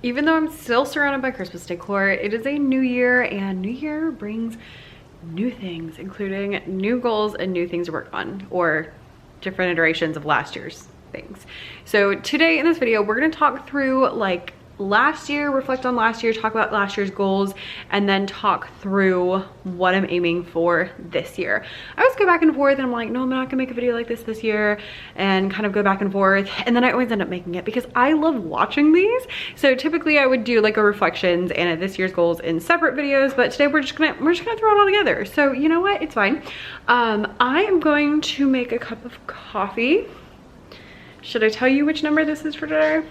Even though I'm still surrounded by Christmas decor, it is a new year, and new year brings new things, including new goals and new things to work on, or different iterations of last year's things. So today in this video, we're gonna talk through like last year, reflect on last year, talk about last year's goals, and then talk through what I'm aiming for this year. I always go back and forth and I'm like, no, I'm not gonna make a video like this year, and kind of go back and forth, and then I always end up making it because I love watching these. So typically I would do like a reflections and a this year's goals in separate videos, but today we're just gonna throw it all together. So you know what, it's fine. I am going to make a cup of coffee. Should I tell you which number this is for today?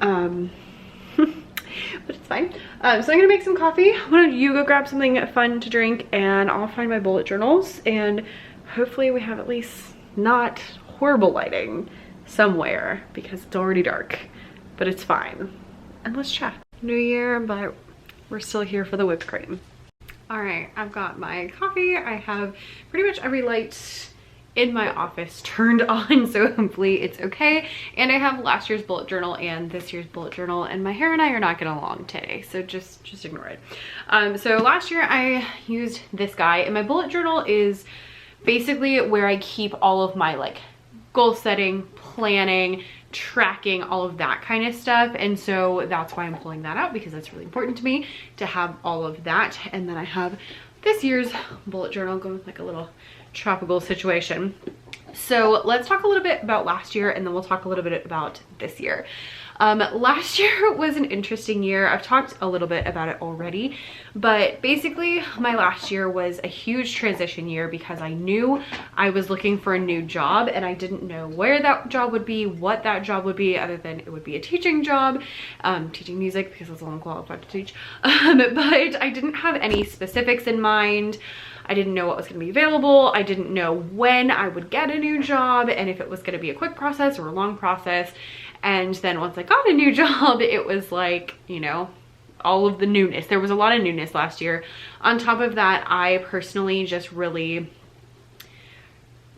But it's fine. So I'm gonna make some coffee. Why don't you go grab something fun to drink, and I'll find my bullet journals, and hopefully we have at least not horrible lighting somewhere because it's already dark, but it's fine. And let's chat. New year, but we're still here for the whipped cream. All right, I've got my coffee. I have pretty much every light in my office turned on, so hopefully it's okay. And I have last year's bullet journal and this year's bullet journal, and my hair and I are not getting along today, so just ignore it. So last year I used this guy, and my bullet journal is basically where I keep all of my like goal setting, planning, tracking, all of that kind of stuff. And so that's why I'm pulling that out, because that's really important to me to have all of that. And then I have this year's bullet journal going with like a little tropical situation. So let's talk a little bit about last year, and then we'll talk a little bit about this year. Last year was an interesting year. I've talked a little bit about it already, but basically my last year was a huge transition year because I knew I was looking for a new job, and I didn't know where that job would be, what that job would be, other than it would be a teaching job, teaching music, because that's all I'm qualified to teach. But I didn't have any specifics in mind. I didn't know what was going to be available. I didn't know when I would get a new job, and if it was going to be a quick process or a long process. And then once I got a new job, it was like, you know, all of the newness. There was a lot of newness last year. On top of that, I personally just really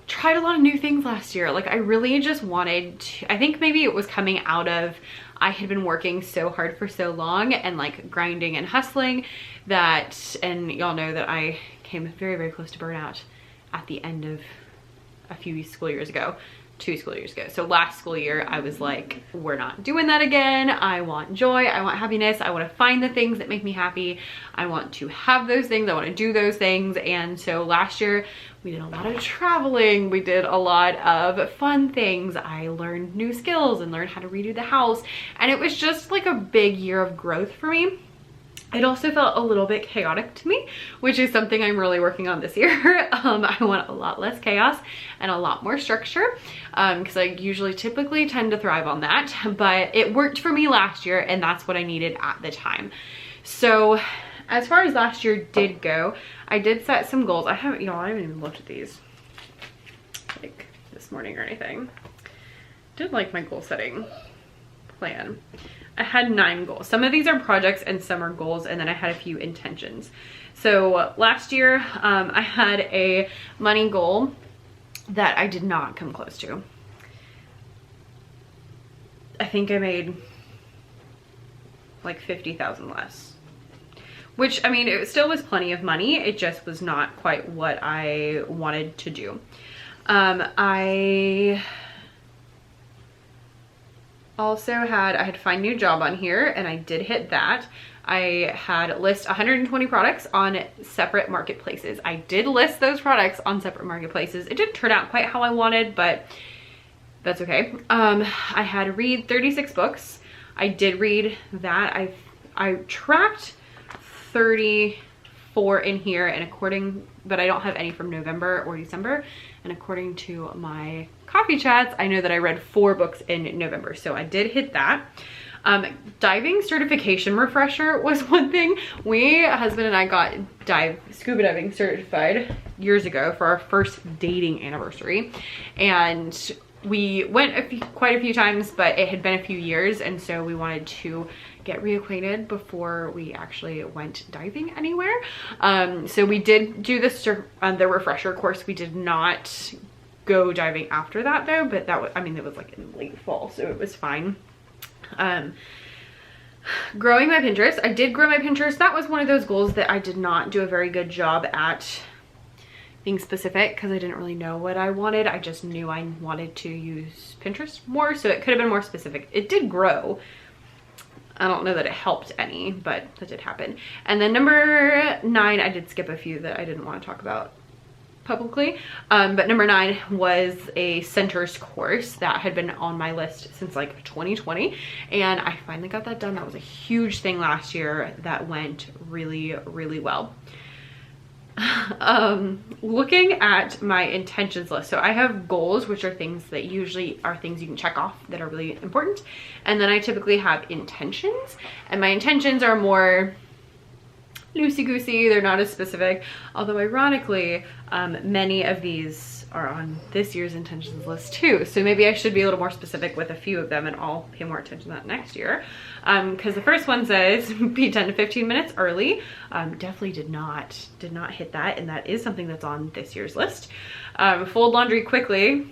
tried a lot of new things last year. Like I really just wanted to, I think maybe it was coming out of, I had been working so hard for so long and like grinding and hustling that, and y'all know that I came very, very close to burnout at the end of a few school years ago, 2 school years ago. So last school year, I was like, we're not doing that again. I want joy. I want happiness. I want to find the things that make me happy. I want to have those things. I want to do those things. And so last year, we did a lot of traveling. We did a lot of fun things. I learned new skills and learned how to redo the house. And it was just like a big year of growth for me. It also felt a little bit chaotic to me, which is something I'm really working on this year. I want a lot less chaos and a lot more structure, because I usually typically tend to thrive on that, but it worked for me last year, and that's what I needed at the time. So as far as last year did go, I did set some goals. I haven't even looked at these like this morning or anything. Did like my goal setting plan. I had 9 goals. Some of these are projects and some are goals, and then I had a few intentions. So last year, I had a money goal that I did not come close to. I think I made like 50,000 less, which, I mean, it still was plenty of money. It just was not quite what I wanted to do. I also had to find a new job on here, and I did hit that. I had list 120 products on separate marketplaces. I did list those products on separate marketplaces. It didn't turn out quite how I wanted, but that's okay. I had to read 36 books. I did read that. I tracked 34 in here, and but I don't have any from November or December. And according to my coffee chats, I know that I read 4 books in November, so I did hit that. Diving certification refresher was one thing. Husband and I got scuba diving certified years ago for our first dating anniversary, and we went quite a few times, but it had been a few years, and so we wanted to get reacquainted before we actually went diving anywhere. So we did do the refresher course. We did not go diving after that though, but that was, I mean, it was like in late fall, so it was fine. Growing my Pinterest. I did grow my Pinterest. That was one of those goals that I did not do a very good job at being specific because I didn't really know what I wanted. I just knew I wanted to use Pinterest more, so it could have been more specific. It did grow. I don't know that it helped any, but that did happen. And then number 9, I did skip a few that I didn't want to talk about publicly, but number 9 was a centers course that had been on my list since like 2020, and I finally got that done. That was a huge thing last year that went really, really well. Looking at my intentions list, so I have goals, which are things that usually are things you can check off that are really important, and then I typically have intentions, and my intentions are more loosey-goosey. They're not as specific, although ironically many of these are on this year's intentions list too, so maybe I should be a little more specific with a few of them, and I'll pay more attention to that next year, because the first one says be 10 to 15 minutes early. Definitely did not hit that, and that is something that's on this year's list. Fold laundry quickly.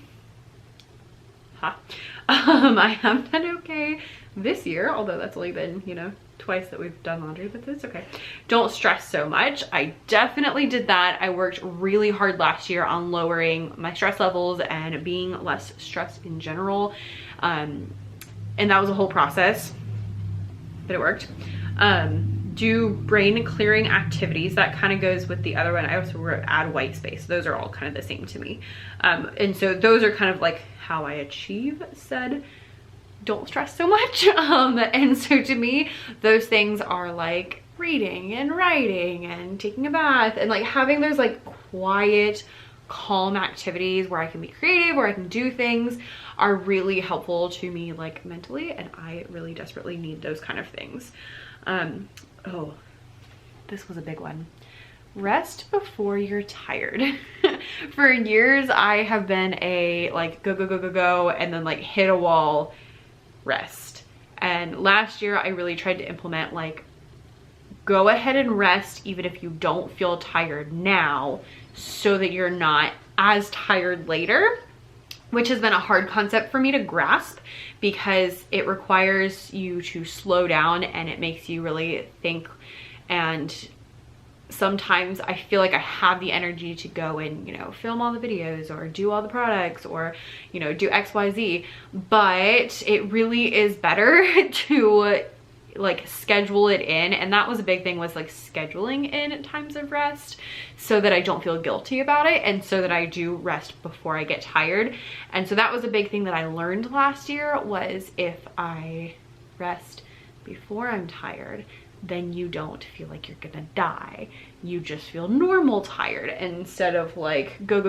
I have done okay this year, although that's only been, you know, twice that we've done laundry, but that's okay. Don't stress so much. I definitely did that. I worked really hard last year on lowering my stress levels and being less stressed in general, and that was a whole process, but it worked. Do brain clearing activities. That kind of goes with the other one. I also wrote add white space. Those are all kind of the same to me, and so those are kind of like how I achieve said don't stress so much. And so to me, those things are like reading and writing and taking a bath and like having those like quiet, calm activities where I can be creative, where I can do things, are really helpful to me like mentally, and I really desperately need those kind of things. Oh, this was a big one. Rest before you're tired. For years I have been a like go and then like hit a wall rest, and last year I really tried to implement like go ahead and rest even if you don't feel tired now, so that you're not as tired later, which has been a hard concept for me to grasp because it requires you to slow down and it makes you really think, and sometimes I feel like I have the energy to go and, you know, film all the videos or do all the products or, you know, do XYZ, but it really is better to like schedule it in. And that was a big thing, was like scheduling in times of rest so that I don't feel guilty about it, and so that I do rest before I get tired. And so that was a big thing that I learned last year, was if I rest before I'm tired, then you don't feel like you're gonna die. You just feel normal tired, instead of like go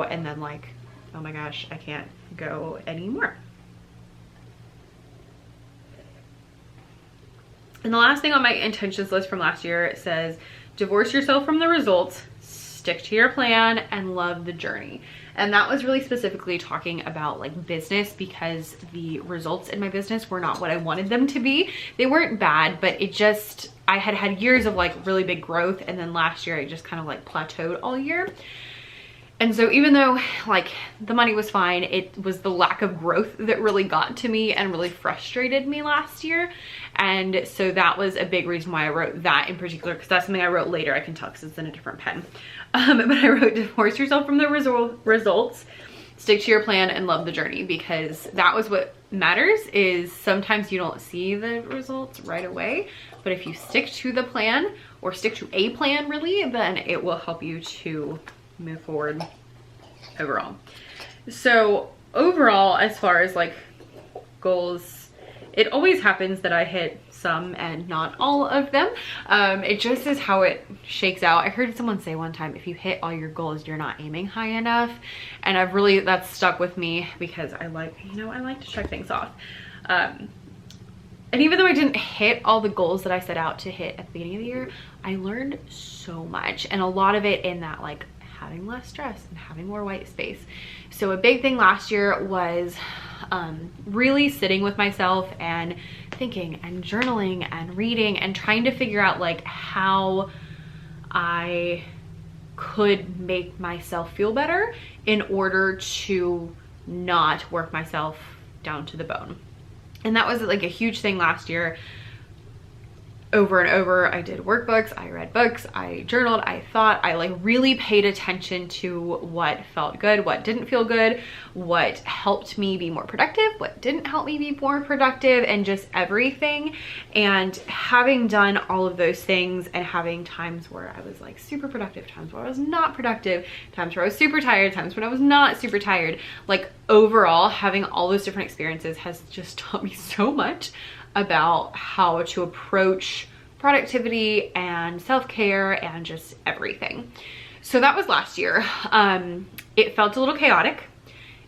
and then like, oh my gosh, I can't go anymore. And the last thing on my intentions list from last year, it says divorce yourself from the results, stick to your plan, and love the journey. And that was really specifically talking about like business, because the results in my business were not what I wanted them to be. They weren't bad, but it just, I had had years of like really big growth, and then last year I just kind of like plateaued all year. And so even though like the money was fine, it was the lack of growth that really got to me and really frustrated me last year. And so that was a big reason why I wrote that in particular, because that's something I wrote later. I can tell because it's in a different pen. But I wrote divorce yourself from the results, stick to your plan, and love the journey, because that was what matters. Is sometimes you don't see the results right away, but if you stick to the plan, or stick to a plan really, then it will help you to move forward overall. So overall, as far as like goals, it always happens that I hit some and not all of them. It just is how it shakes out. I heard someone say one time, if you hit all your goals, you're not aiming high enough. And I've really, that's stuck with me, because I like, you know, I like to check things off. And even though I didn't hit all the goals that I set out to hit at the beginning of the year, I learned so much, and a lot of it in that like having less stress and having more white space. So a big thing last year was really sitting with myself and thinking and journaling and reading and trying to figure out like how I could make myself feel better in order to not work myself down to the bone. And that was like a huge thing last year. Over and over, I did workbooks, I read books, I journaled, I thought, I like really paid attention to what felt good, what didn't feel good, what helped me be more productive, what didn't help me be more productive, and just everything. And having done all of those things and having times where I was like super productive, times where I was not productive, times where I was super tired, times when I was not super tired, like overall having all those different experiences has just taught me so much about how to approach productivity and self-care and just everything. So that was last year. It felt a little chaotic.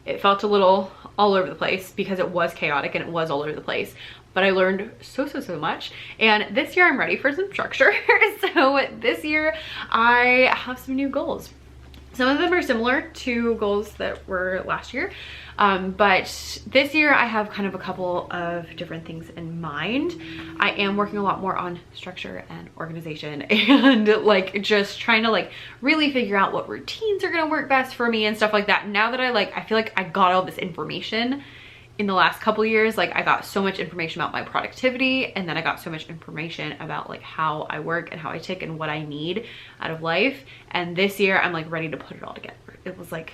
It felt a little all over the place because it was chaotic and it was all over the place. But I learned so much. And this year I'm ready for some structure. So this year I have some new goals. Some of them are similar to goals that were last year. But this year I have kind of a couple of different things in mind. I am working a lot more on structure and organization and like just trying to like really figure out what routines are gonna work best for me and stuff like that. Now that I feel like I got all this information in the last couple years. Like I got so much information about my productivity, and then I got so much information about like how I work and how I tick and what I need out of life. And this year I'm like ready to put it all together. It was like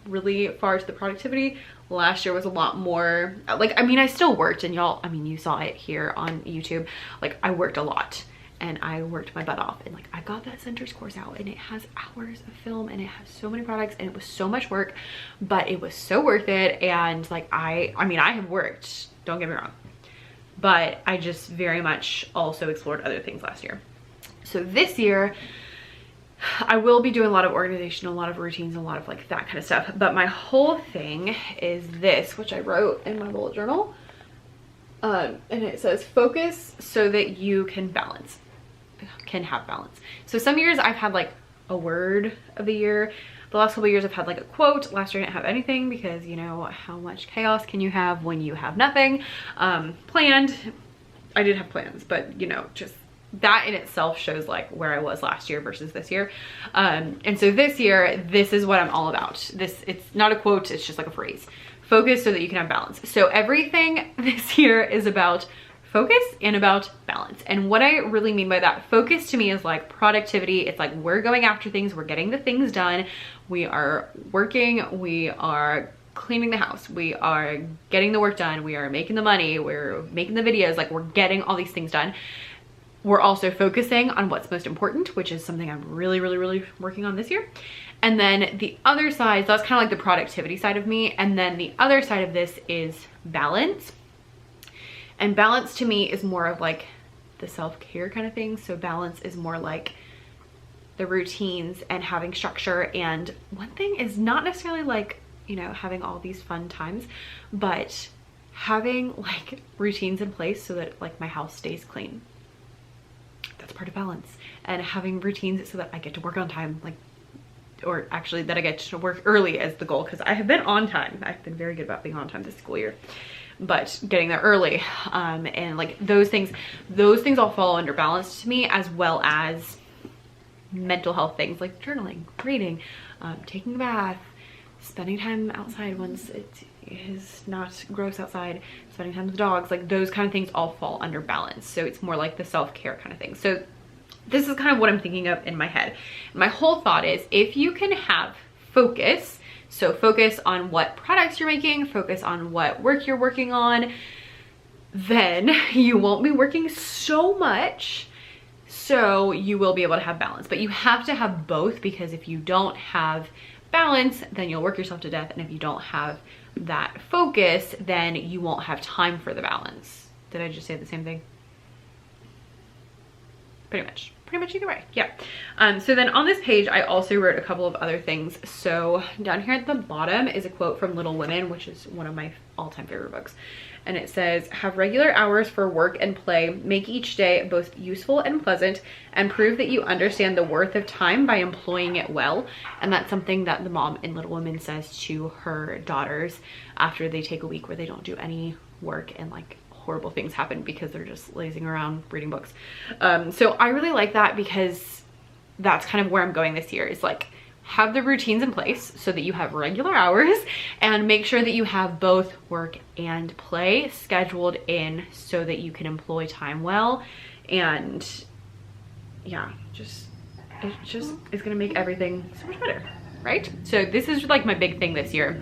really far to the productivity. Last year was a lot more like, I mean, I still worked, and y'all, I mean, you saw it here on YouTube. Like I worked a lot and I worked my butt off, and like I got that Centers course out, and it has hours of film and it has so many products, and it was so much work, but it was so worth it. And like I mean, I have worked, don't get me wrong, but I just very much also explored other things last year. So this year I will be doing a lot of organization, a lot of routines, a lot of like that kind of stuff. But my whole thing is this, which I wrote in my bullet journal. And it says focus so that you can have balance. So some years I've had like a word of the year. The last couple of years I've had like a quote. Last year I didn't have anything because you know how much chaos can you have when you have nothing planned. I did have plans, but you know, just that in itself shows like where I was last year versus this year. And so this year, this is what I'm all about. It's not a quote, it's just like a phrase. Focus so that you can have balance. So everything this year is about focus and about balance. And what I really mean by that, focus to me is like productivity. It's like we're going after things, we're getting the things done, we are working, we are cleaning the house, we are getting the work done, we are making the money, we're making the videos, like we're getting all these things done. We're also focusing on what's most important, which is something I'm really working on this year. And then the other side, so that's kind of like the productivity side of me. And then the other side of this is balance. And balance to me is more of like the self-care kind of thing. So balance is more like the routines and having structure. And one thing is not necessarily like, you know, having all these fun times, but having like routines in place so that like my house stays clean. That's part of balance. And having routines so that I get to work on time, like, or actually that I get to work early as the goal, because I have been on time. I've been very good about being on time this school year, but getting there early and like those things all fall under balance to me, as well as mental health things like journaling, reading, taking a bath, spending time outside once it is not gross outside, spending time with dogs, like those kind of things all fall under balance. So it's more like the self-care kind of thing. So this is kind of what I'm thinking of in my head. My whole thought is if you can have focus, so focus on what products you're making, focus on what work you're working on, then you won't be working so much, so you will be able to have balance. But you have to have both, because if you don't have balance, then you'll work yourself to death. And if you don't have that focus, then you won't have time for the balance. Did I just say the same thing? Pretty much either way. Yeah. So then on this page, I also wrote a couple of other things. So down here at the bottom is a quote from Little Women, which is one of my all-time favorite books. And it says, have regular hours for work and play, make each day both useful and pleasant, and prove that you understand the worth of time by employing it well. And that's something that the mom in Little Women says to her daughters after they take a week where they don't do any work and like horrible things happen because they're just lazing around reading books. So I really like that, because that's kind of where I'm going this year, is like have the routines in place so that you have regular hours, and make sure that you have both work and play scheduled in so that you can employ time well. And yeah, it just is gonna make everything so much better, right? So this is like my big thing this year.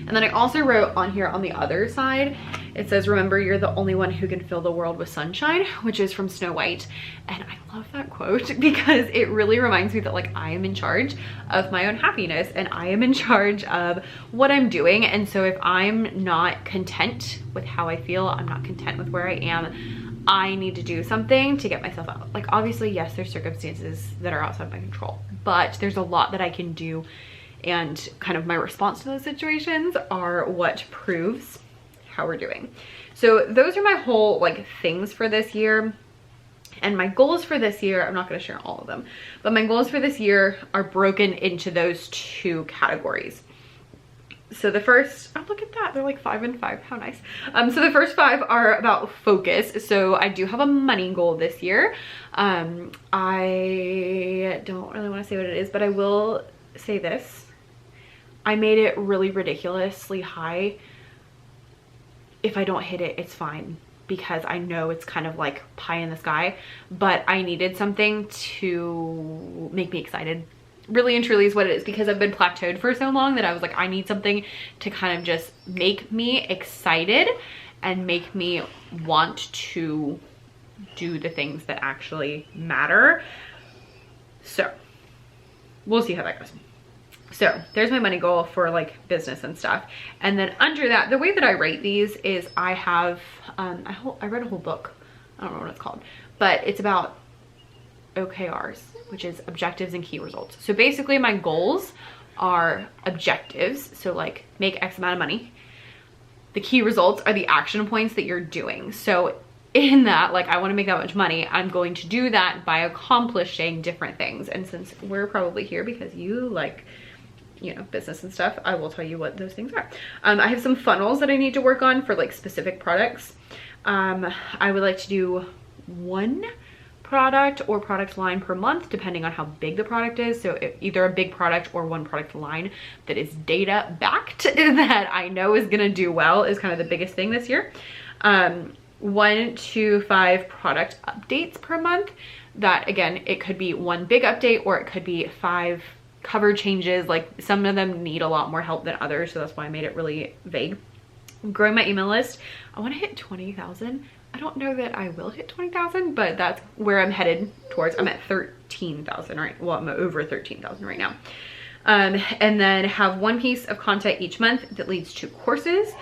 And then I also wrote on here on the other side, it says, remember, you're the only one who can fill the world with sunshine, which is from Snow White. And I love that quote because it really reminds me that like I am in charge of my own happiness and I am in charge of what I'm doing. And so if I'm not content with how I feel, I'm not content with where I am, I need to do something to get myself out. Like obviously, yes, there's circumstances that are outside my control, but there's a lot that I can do, and kind of my response to those situations are what proves how we're doing. So those are my whole like things for this year. And my goals for this year, I'm not going to share all of them, but my goals for this year are broken into those 2 categories. So the first, oh look at that, they're like 5 and 5, how nice. So the first 5 are about focus. So I do have a money goal this year. I don't really want to say what it is, but I will say this. I made it really ridiculously high. If I don't hit it, it's fine, because I know it's kind of like pie in the sky, but I needed something to make me excited. Really and truly is what it is, because I've been plateaued for so long that I was like, I need something to kind of just make me excited and make me want to do the things that actually matter. So we'll see how that goes. So there's my money goal for like business and stuff. And then under that, the way that I rate these is I have, I read a whole book. I don't know what it's called, but it's about OKRs, which is objectives and key results. So basically my goals are objectives. So like make X amount of money. The key results are the action points that you're doing. So in that, like, I want to make that much money, I'm going to do that by accomplishing different things. And since we're probably here because you like, you know, business and stuff, I will tell you what those things are. I have some funnels that I need to work on for like specific products. I would like to do 1 product or product line per month, depending on how big the product is. So either a big product or 1 product line that is data backed that I know is gonna do well is kind of the biggest thing this year. 1 to 5 product updates per month. That again, it could be 1 big update or it could be 5 cover changes. Like some of them need a lot more help than others, so that's why I made it really vague. Growing my email list, I want to hit 20,000. I don't know that I will hit 20,000, but that's where I'm headed towards. I'm at 13,000 right, well, I'm over 13,000 right now. And then have 1 piece of content each month that leads to courses,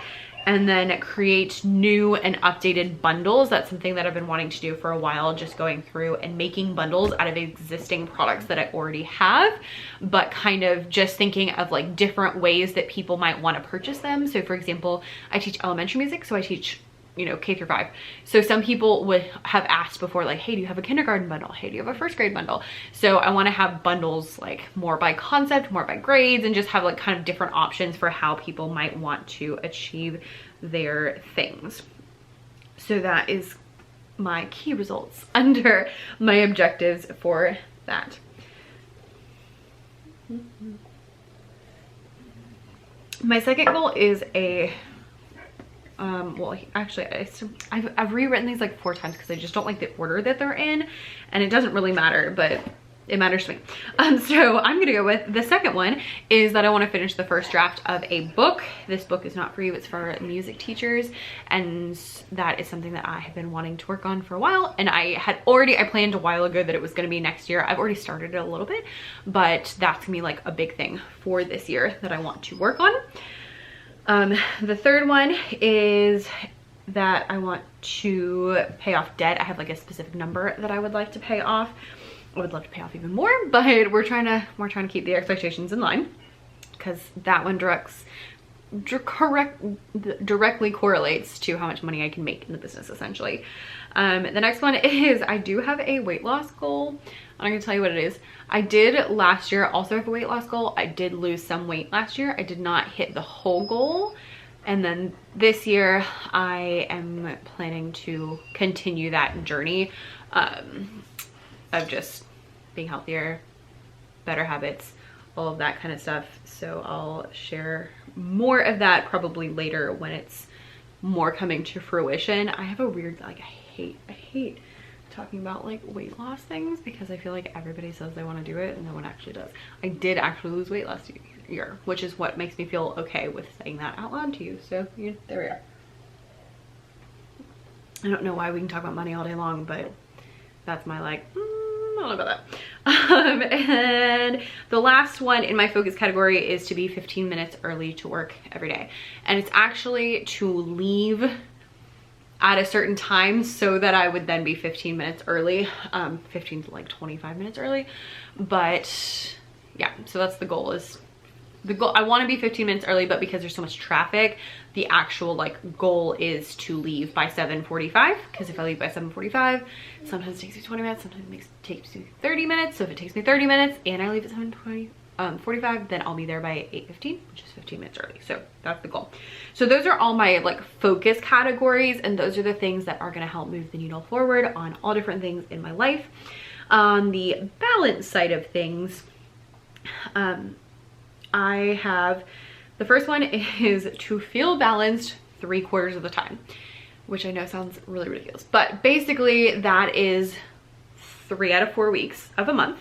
and then create new and updated bundles. That's something that I've been wanting to do for a while, just going through and making bundles out of existing products that I already have, but kind of just thinking of like different ways that people might want to purchase them. So for example, I teach elementary music, so I teach, you know, K through 5. So some people would have asked before, like, hey, do you have a kindergarten bundle? Hey, do you have a first grade bundle? So I want to have bundles like more by concept, more by grades, and just have like kind of different options for how people might want to achieve their things. So that is my key results under my objectives for that. My second goal is a well, actually I've rewritten these like 4 times because I just don't like the order that they're in, and it doesn't really matter, but it matters to me. So I'm gonna go with the second one is that I want to finish the first draft of a book. This book is not for you, it's for music teachers, and that is something that I have been wanting to work on for a while. And I planned a while ago that it was going to be next year. I've already started it a little bit, but that's gonna be like a big thing for this year that I want to work on. The third one is that I want to pay off debt. I have like a specific number that I would like to pay off. I would love to pay off even more, but we're trying to keep the expectations in line, because that one directly correlates to how much money I can make in the business, essentially. The next one is I do have a weight loss goal. I'm gonna tell you what it is. I did last year also have a weight loss goal. I did lose some weight last year. I did not hit the whole goal. And then this year I am planning to continue that journey of just being healthier, better habits, all of that kind of stuff. So I'll share more of that probably later when it's more coming to fruition. I have a weird, like, I hate talking about like weight loss things because I feel like everybody says they want to do it and no one actually does. I did actually lose weight last year, which is what makes me feel okay with saying that out loud to you. So yeah, there we are. I don't know why we can talk about money all day long, but that's my like, I don't know about that. And the last one in my focus category is to be 15 minutes early to work every day. And it's actually to leave at a certain time so that I would then be 15 minutes early, 15 to like 25 minutes early. But yeah, so that's the goal. Is the goal, I want to be 15 minutes early, but because there's so much traffic, the actual like goal is to leave by 7:45, because if I leave by 7:45, sometimes it takes me 20 minutes, sometimes it takes me 30 minutes. So if it takes me 30 minutes and I leave at 7:45, then I'll be there by 8:15, which is 15 minutes early. So that's the goal. So those are all my like focus categories, and those are the things that are going to help move the needle forward on all different things in my life. On the balance side of things, I have, the first one is to feel balanced 3/4 of the time, which I know sounds really ridiculous, but basically that is 3 out of 4 weeks of a month.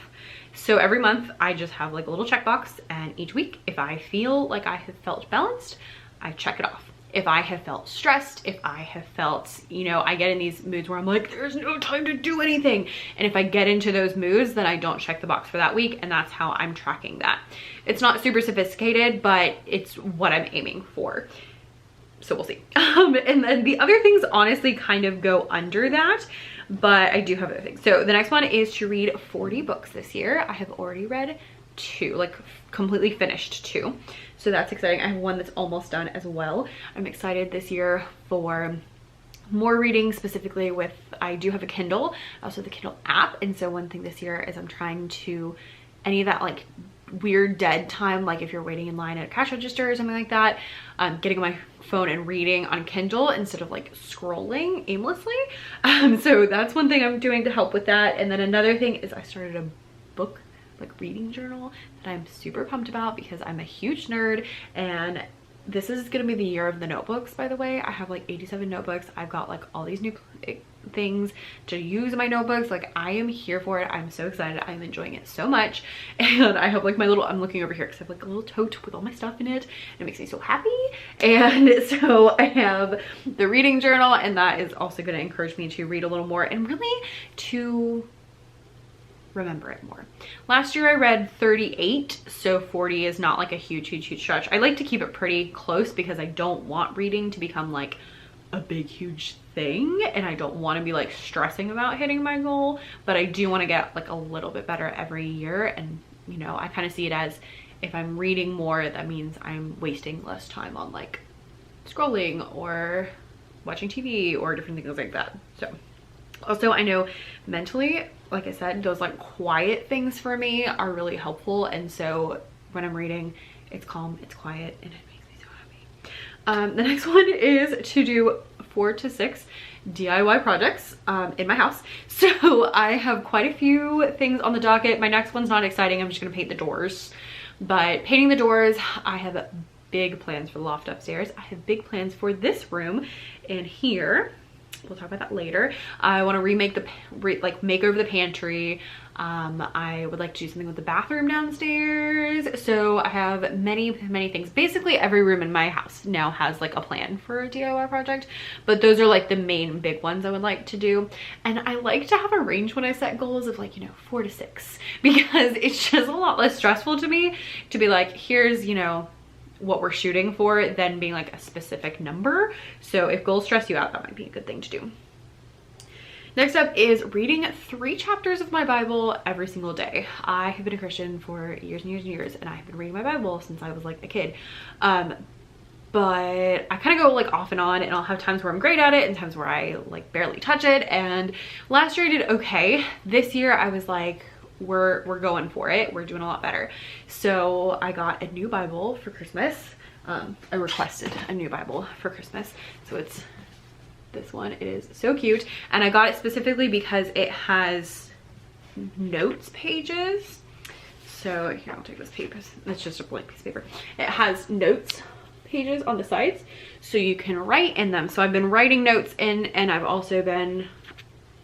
So every month I just have like a little checkbox, and each week if I feel like I have felt balanced, I check it off. If I have felt stressed, if I have felt, you know, I get in these moods where I'm like, there's no time to do anything. And if I get into those moods, then I don't check the box for that week. And that's how I'm tracking that. It's not super sophisticated, but it's what I'm aiming for. So we'll see. And then the other things honestly kind of go under that, but I do have other things. So the next one is to read 40 books this year. I have already read 2, like completely finished 2. So that's exciting. I have one that's almost done as well. I'm excited this year for more reading, specifically with, I do have a Kindle, also the Kindle app. And so one thing this year is I'm trying to, any of that like weird dead time, like if you're waiting in line at a cash register or something like that, getting on my phone and reading on Kindle instead of like scrolling aimlessly. So that's one thing I'm doing to help with that. And then another thing is I started a book like reading journal that I'm super pumped about because I'm a huge nerd, and this is gonna be the year of the notebooks, by the way. I have like 87 notebooks. I've got like all these new things to use in my notebooks. Like I am here for it. I'm so excited. I'm enjoying it so much. And I have like my little, I'm looking over here because I have like a little tote with all my stuff in it, and it makes me so happy. And so I have the reading journal, and that is also going to encourage me to read a little more and really to remember it more. Last year I read 38, so 40 is not like a huge stretch. I like to keep it pretty close because I don't want reading to become like a big huge thing, and I don't want to be like stressing about hitting my goal, but I do want to get like a little bit better every year. And you know, I kind of see it as if I'm reading more, that means I'm wasting less time on like scrolling or watching TV or different things like that. So also I know mentally, like I said, those like quiet things for me are really helpful. And so when I'm reading, it's calm, it's quiet, and it makes me so happy. The next one is to do 4 to 6 DIY projects in my house. So I have quite a few things on the docket. My next one's not exciting. I'm just gonna paint the doors. But painting the doors, I have big plans for the loft upstairs. I have big plans for this room in here. We'll talk about that later. I want to remake make over the pantry. I would like to do something with the bathroom downstairs. So I have many things. Basically every room in my house now has like a plan for a DIY project, but those are like the main big ones I would like to do. And I like to have a range when I set goals of like, you know, 4 to 6, because it's just a lot less stressful to me to be like, here's, you know, what we're shooting for, than being like a specific number. So if goals stress you out, that might be a good thing to do. Next up is reading 3 chapters of my Bible every single day. I have been a Christian for years and years and years, and I have been reading my Bible since I was like a kid. But I kind of go like off and on, and I'll have times where I'm great at it and times where I like barely touch it. And last year I did okay. This year I was like, we're going for it. We're doing a lot better. So I got a new Bible for Christmas. I requested a new Bible for Christmas. So it's this one. It is so cute. And I got it specifically because it has notes pages. So here, I'll take this paper. It's just a blank piece of paper. It has notes pages on the sides, so you can write in them. So I've been writing notes in, and I've also been,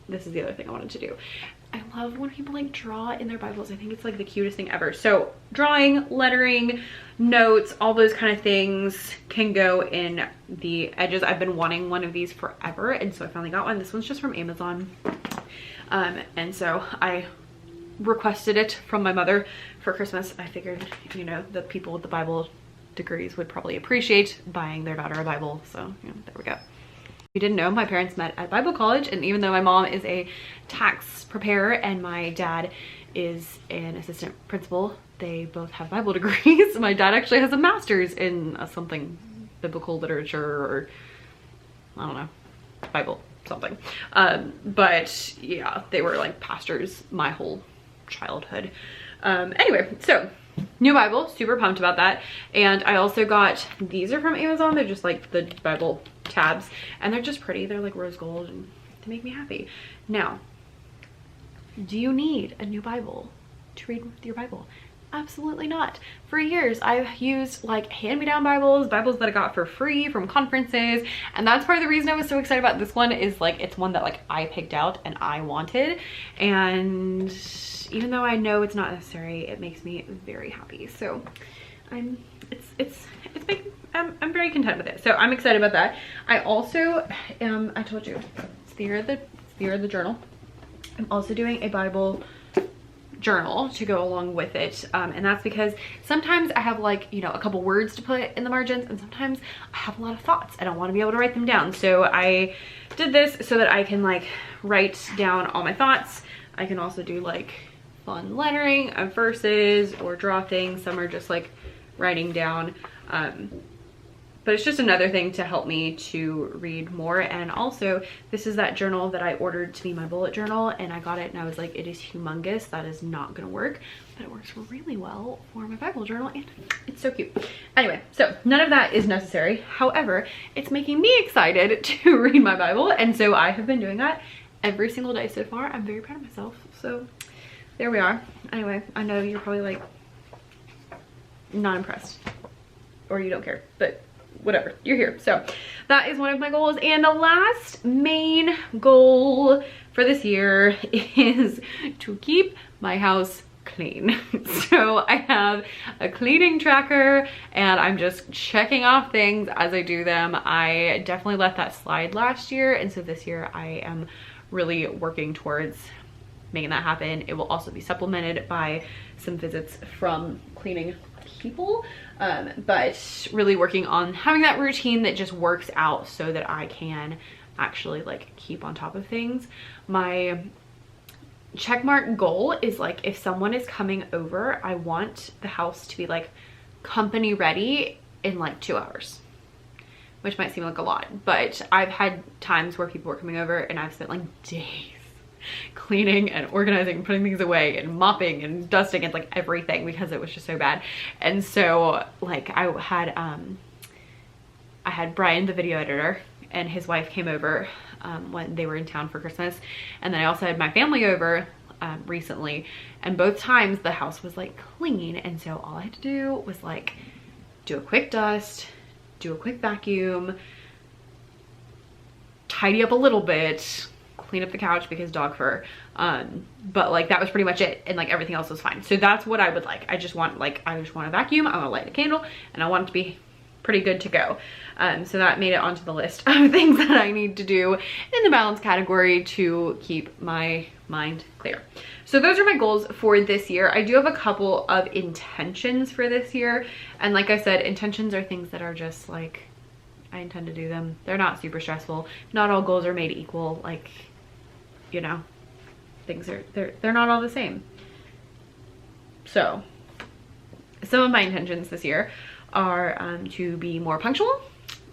this is the other thing I wanted to do. I love when people like draw in their Bibles. I think it's like the cutest thing ever. So drawing, lettering, notes, all those kind of things can go in the edges. I've been wanting one of these forever, and so I finally got one. This one's just from Amazon. And so I requested it from my mother for Christmas. I figured, you know, the people with the Bible degrees would probably appreciate buying their daughter a Bible. So, you know, there we go. You didn't know, my parents met at Bible college, and even though my mom is a tax preparer and my dad is an assistant principal, they both have Bible degrees. My dad actually has a master's in something, biblical literature, or I don't know, Bible something. But yeah, they were like pastors my whole childhood. Anyway, so new Bible, super pumped about that. And I also got, these are from Amazon. They're just like the Bible tabs, and they're just pretty. They're like rose gold, and they make me happy. Now, do you need a new Bible to read with your Bible? Absolutely not. For years, I've used like hand-me-down Bibles that I got for free from conferences, and that's part of the reason I was so excited about this one. Is like, it's one that like I picked out and I wanted, and even though I know it's not necessary, it makes me very happy. So I'm very content with it. So I'm excited about that. I also I told you, it's the year of the journal. I'm also doing a Bible journal to go along with it, and that's because sometimes I have like, you know, a couple words to put in the margins, and sometimes I have a lot of thoughts and I want to be able to write them down. So I did this so that I can like write down all my thoughts. I can also do like fun lettering of verses or draw things. Some are just like writing down, but it's just another thing to help me to read more. And also, this is that journal that I ordered to be my bullet journal, and I got it and I was like, it is humongous, that is not gonna work, but it works really well for my Bible journal, and it's so cute. Anyway, so none of that is necessary. However, it's making me excited to read my Bible, and so I have been doing that every single day so far. I'm very proud of myself. So there we are. Anyway, I know you're probably like not impressed, or you don't care, but whatever, you're here. So that is one of my goals. And the last main goal for this year is to keep my house clean. So I have a cleaning tracker, and I'm just checking off things as I do them. I definitely let that slide last year, and so this year I am really working towards making that happen. It will also be supplemented by some visits from cleaning people, but really working on having that routine that just works out so that I can actually like keep on top of things. My checkmark goal is like, if someone is coming over, I want the house to be like company ready in like 2 hours, which might seem like a lot, but I've had times where people were coming over and I've spent like days cleaning and organizing and putting things away and mopping and dusting and like everything, because it was just so bad. And so like I had Brian, the video editor, and his wife came over when they were in town for Christmas, and then I also had my family over recently, and both times the house was like clean, and so all I had to do was like do a quick dust, do a quick vacuum, tidy up a little bit, clean up the couch because dog fur, but like that was pretty much it, and like everything else was fine. So that's what I would like. I just want a vacuum, I want to light a candle, and I want it to be pretty good to go. So that made it onto the list of things that I need to do in the balance category to keep my mind clear. So those are my goals for this year. I do have a couple of intentions for this year, and like I said, intentions are things that are just like, I intend to do them. They're not super stressful. Not all goals are made equal. Like, you know, things are, they're not all the same. So some of my intentions this year are to be more punctual.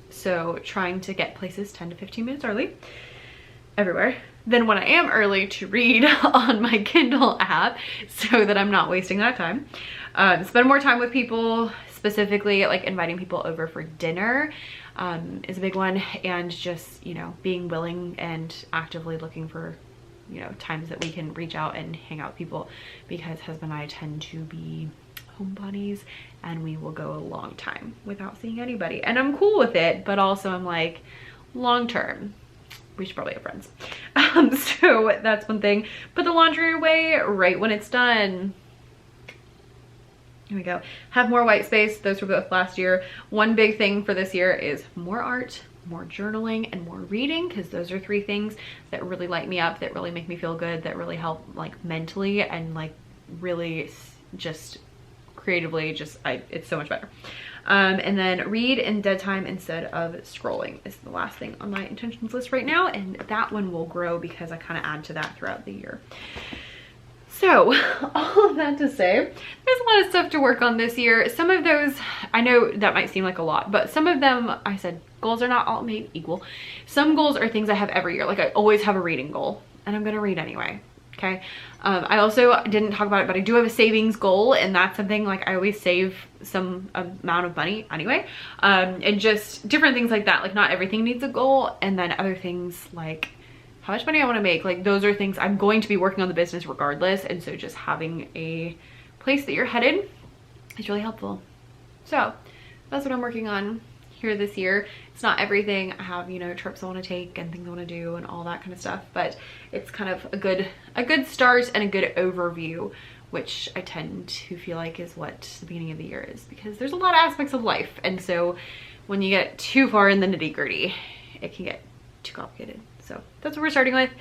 So trying to get places 10 to 15 minutes early everywhere. Then when I am early, to read on my Kindle app so that I'm not wasting that time. Spend more time with people, specifically like inviting people over for dinner is a big one, and just, you know, being willing and actively looking for you know, times that we can reach out and hang out with people, because husband and I tend to be homebodies and we will go a long time without seeing anybody, and I'm cool with it, but also I'm like, long term we should probably have friends. So that's one thing. Put the laundry away right when it's done. Here we go. Have more white space. Those were both last year. One big thing for this year is more art, more journaling, and more reading, because those are 3 things that really light me up, that really make me feel good, that really help like mentally, and like really just creatively, just it's so much better. And then read in dead time instead of scrolling is the last thing on my intentions list right now, and that one will grow because I kind of add to that throughout the year. So all of that to say, there's a lot of stuff to work on this year. Some of those, I know that might seem like a lot, but some of them, I said goals are not all made equal. Some goals are things I have every year. Like I always have a reading goal, and I'm gonna read anyway. Okay. I also didn't talk about it, but I do have a savings goal, and that's something like I always save some amount of money anyway. And just different things like that. Like not everything needs a goal. And then other things like how much money I want to make. Like those are things I'm going to be working on the business regardless. And so just having a place that you're headed is really helpful. So that's what I'm working on here this year. It's not everything. I have, you know, trips I want to take and things I want to do and all that kind of stuff, but it's kind of a good start and a good overview, which I tend to feel like is what the beginning of the year is, because there's a lot of aspects of life, and so when you get too far in the nitty-gritty, it can get too complicated. So that's what we're starting with.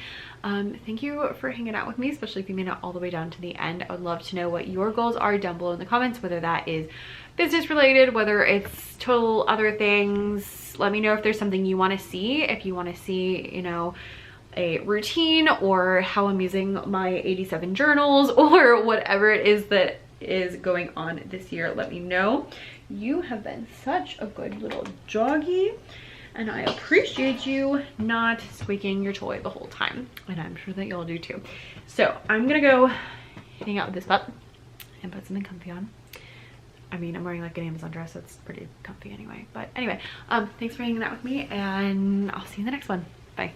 Thank you for hanging out with me, especially if you made it all the way down to the end. I would love to know what your goals are down below in the comments, whether that is business related, whether it's total other things. Let me know if there's something you want to see, if you want to see, you know, a routine, or how I'm using my 87 journals, or whatever it is that is going on this year. Let me know. You have been such a good little doggy, and I appreciate you not squeaking your toy the whole time, and I'm sure that y'all do too. So I'm gonna go hang out with this pup and put something comfy on. I mean, I'm wearing like an Amazon dress, so it's pretty comfy anyway. But anyway, thanks for hanging out with me, and I'll see you in the next one. Bye.